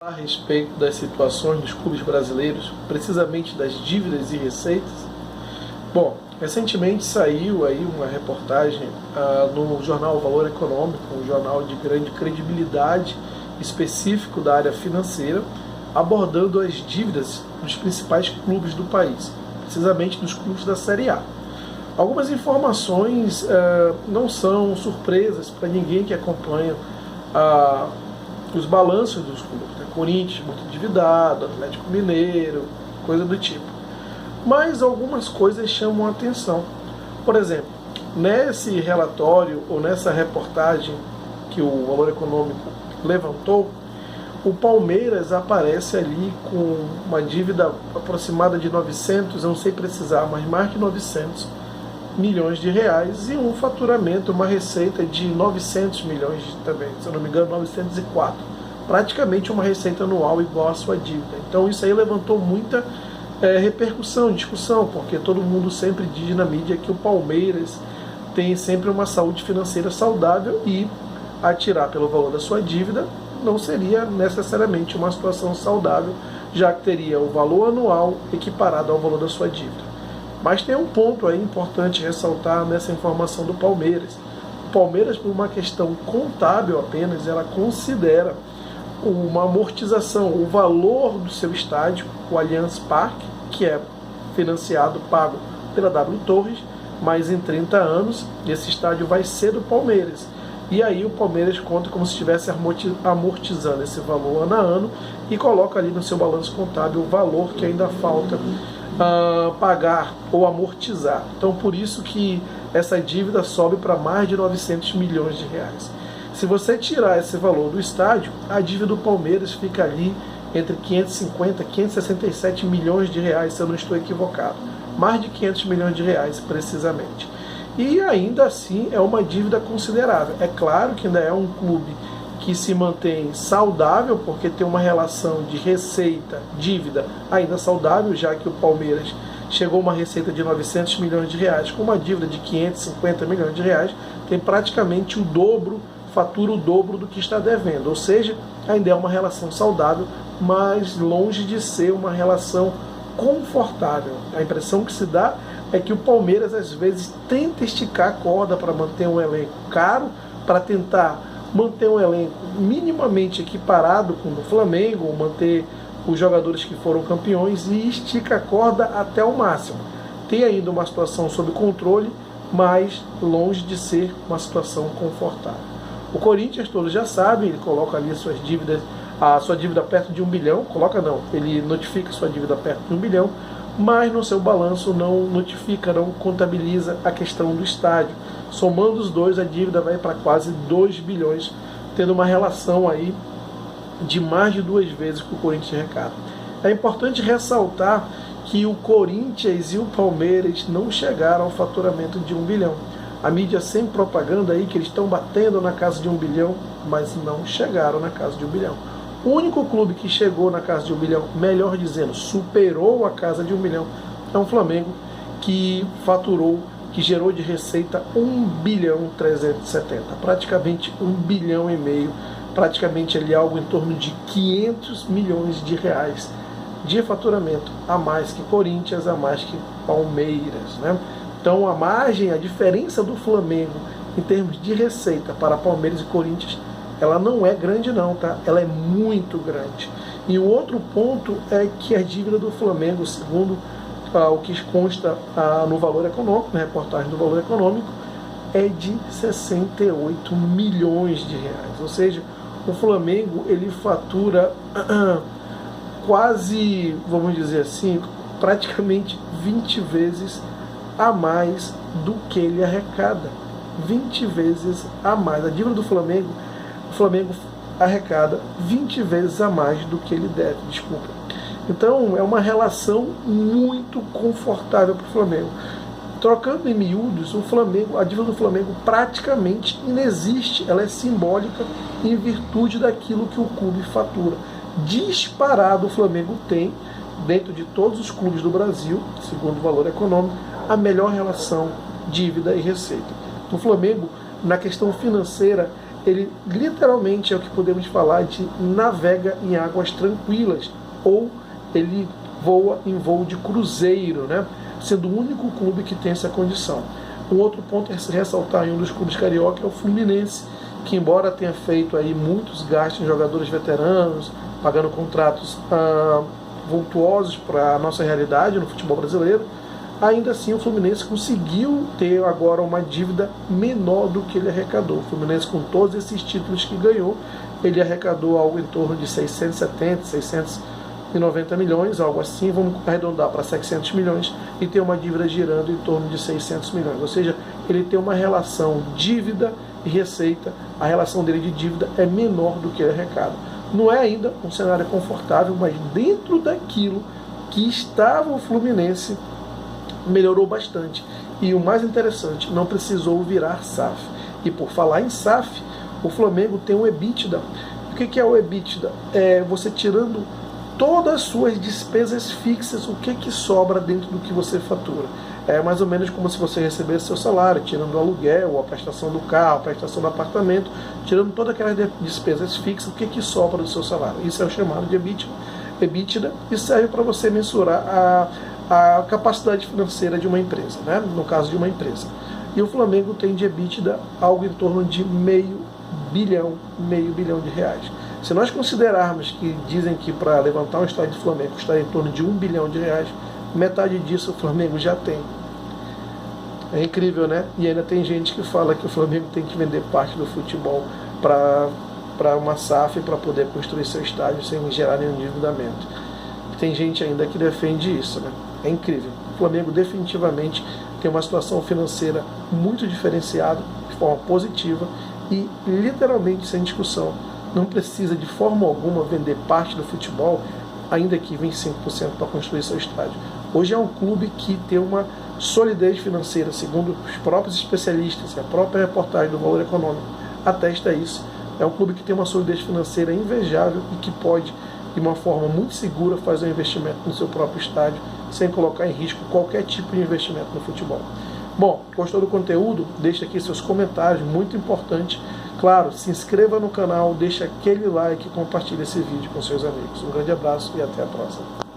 A respeito das situações dos clubes brasileiros, precisamente das dívidas e receitas. Bom, recentemente saiu aí uma reportagem no jornal Valor Econômico, um jornal de grande credibilidade específico da área financeira, abordando as dívidas dos principais clubes do país, precisamente dos clubes da Série A. Algumas informações não são surpresas para ninguém que acompanha os balanços dos clubes. Corinthians muito endividado, Atlético Mineiro, coisa do tipo. Mas algumas coisas chamam a atenção. Por exemplo, nesse relatório ou nessa reportagem que o Valor Econômico levantou, o Palmeiras aparece ali com uma dívida aproximada de 900, eu não sei precisar, mas mais de 900 milhões de reais e um faturamento, uma receita de 900 milhões também, se eu não me engano, 904. Praticamente uma receita anual igual à sua dívida. Então isso aí levantou muita repercussão, discussão, porque todo mundo sempre diz na mídia que o Palmeiras tem sempre uma saúde financeira saudável e atirar pelo valor da sua dívida não seria necessariamente uma situação saudável, já que teria o valor anual equiparado ao valor da sua dívida. Mas tem um ponto aí importante ressaltar nessa informação do Palmeiras. O Palmeiras, por uma questão contábil apenas, ela considera uma amortização, o valor do seu estádio, o Allianz Parque, que é financiado, pago pela W Torres, mas em 30 anos esse estádio vai ser do Palmeiras. E aí o Palmeiras conta como se estivesse amortizando esse valor ano a ano e coloca ali no seu balanço contábil o valor que ainda falta pagar ou amortizar. Então por isso que essa dívida sobe para mais de 900 milhões de reais. Se você tirar esse valor do estádio, a dívida do Palmeiras fica ali entre 550 e 567 milhões de reais, se eu não estou equivocado. Mais de 500 milhões de reais, precisamente. E ainda assim é uma dívida considerável. É claro que ainda é um clube que se mantém saudável, porque tem uma relação de receita, dívida ainda saudável, já que o Palmeiras chegou a uma receita de 900 milhões de reais, com uma dívida de 550 milhões de reais, tem praticamente o dobro, fatura o dobro do que está devendo, ou seja, ainda é uma relação saudável, mas longe de ser uma relação confortável. A impressão que se dá é que o Palmeiras às vezes tenta esticar a corda para manter um elenco caro, para tentar manter um elenco minimamente equiparado com o do Flamengo, manter os jogadores que foram campeões e estica a corda até o máximo. Tem ainda uma situação sob controle, mas longe de ser uma situação confortável. O Corinthians, todos já sabem, ele coloca ali suas dívidas, a sua dívida perto de 1 bilhão, ele notifica sua dívida perto de 1 bilhão, mas no seu balanço não notifica, não contabiliza a questão do estádio. Somando os dois, a dívida vai para quase 2 bilhões, tendo uma relação aí de mais de 2 vezes que o Corinthians arrecada. É importante ressaltar que o Corinthians e o Palmeiras não chegaram ao faturamento de 1 bilhão. A mídia sempre propaganda aí que eles estão batendo na casa de 1 bilhão, mas não chegaram na casa de 1 bilhão. O único clube que chegou na casa de 1 bilhão, melhor dizendo, superou a casa de 1 bilhão, é o Flamengo, que faturou, que gerou de receita 1 bilhão 370, praticamente 1 bilhão e meio, praticamente ali algo em torno de 500 milhões de reais de faturamento, a mais que Corinthians, a mais que Palmeiras, né? Então a margem, a diferença do Flamengo em termos de receita para Palmeiras e Corinthians, ela não é grande não, tá? Ela é muito grande. E o outro ponto é que a dívida do Flamengo, segundo o que consta no Valor Econômico, na reportagem do Valor Econômico, é de 68 milhões de reais. Ou seja, o Flamengo ele fatura quase, vamos dizer assim, praticamente 20 vezes a mais do que ele arrecada. 20 vezes a mais. A dívida do Flamengo, o Flamengo arrecada 20 vezes a mais do que ele deve, desculpa. Então é uma relação muito confortável para o Flamengo. Trocando em miúdos, a dívida do Flamengo praticamente inexiste. Ela é simbólica em virtude daquilo que o clube fatura. Disparado o Flamengo tem, dentro de todos os clubes do Brasil, segundo o Valor Econômico, a melhor relação dívida e receita. O Flamengo, na questão financeira, ele literalmente é o que podemos falar de navega em águas tranquilas, ou ele voa em voo de cruzeiro, né? Sendo o único clube que tem essa condição. Um outro ponto a se ressaltar em um dos clubes carioca é o Fluminense, que embora tenha feito aí muitos gastos em jogadores veteranos, pagando contratos vultuosos para a nossa realidade no futebol brasileiro, ainda assim o Fluminense conseguiu ter agora uma dívida menor do que ele arrecadou. O Fluminense, com todos esses títulos que ganhou, ele arrecadou algo em torno de 670, 690 milhões, algo assim, vamos arredondar para 700 milhões, e tem uma dívida girando em torno de 600 milhões. Ou seja, ele tem uma relação dívida e receita, a relação dele de dívida é menor do que ele arrecada. Não é ainda um cenário confortável, mas dentro daquilo que estava o Fluminense, melhorou bastante. E o mais interessante, não precisou virar SAF. E por falar em SAF, o Flamengo tem um EBITDA. O que é o EBITDA? É você tirando todas as suas despesas fixas, o que sobra dentro do que você fatura. É mais ou menos como se você recebesse seu salário, tirando o aluguel, a prestação do carro, a prestação do apartamento, tirando todas aquelas despesas fixas, o que sobra do seu salário. Isso é o chamado de EBITDA, e serve para você mensurar a capacidade financeira de uma empresa, né? No caso de uma empresa. E o Flamengo tem de EBITDA algo em torno de meio bilhão de reais. Se nós considerarmos que dizem que para levantar um estádio do Flamengo custa em torno de 1 bilhão de reais, metade disso o Flamengo já tem. É incrível, né? E ainda tem gente que fala que o Flamengo tem que vender parte do futebol para uma SAF para poder construir seu estádio sem gerar nenhum endividamento. Tem gente ainda que defende isso, né? É incrível. O Flamengo definitivamente tem uma situação financeira muito diferenciada, de forma positiva e literalmente sem discussão. Não precisa de forma alguma vender parte do futebol, ainda que 25% para construir seu estádio. Hoje é um clube que tem uma solidez financeira, segundo os próprios especialistas, a própria reportagem do Valor Econômico atesta isso. É um clube que tem uma solidez financeira invejável e que pode, de uma forma muito segura, fazer um investimento no seu próprio estádio, sem colocar em risco qualquer tipo de investimento no futebol. Bom, gostou do conteúdo? Deixa aqui seus comentários, muito importante. Claro, se inscreva no canal, deixa aquele like e compartilhe esse vídeo com seus amigos. Um grande abraço e até a próxima.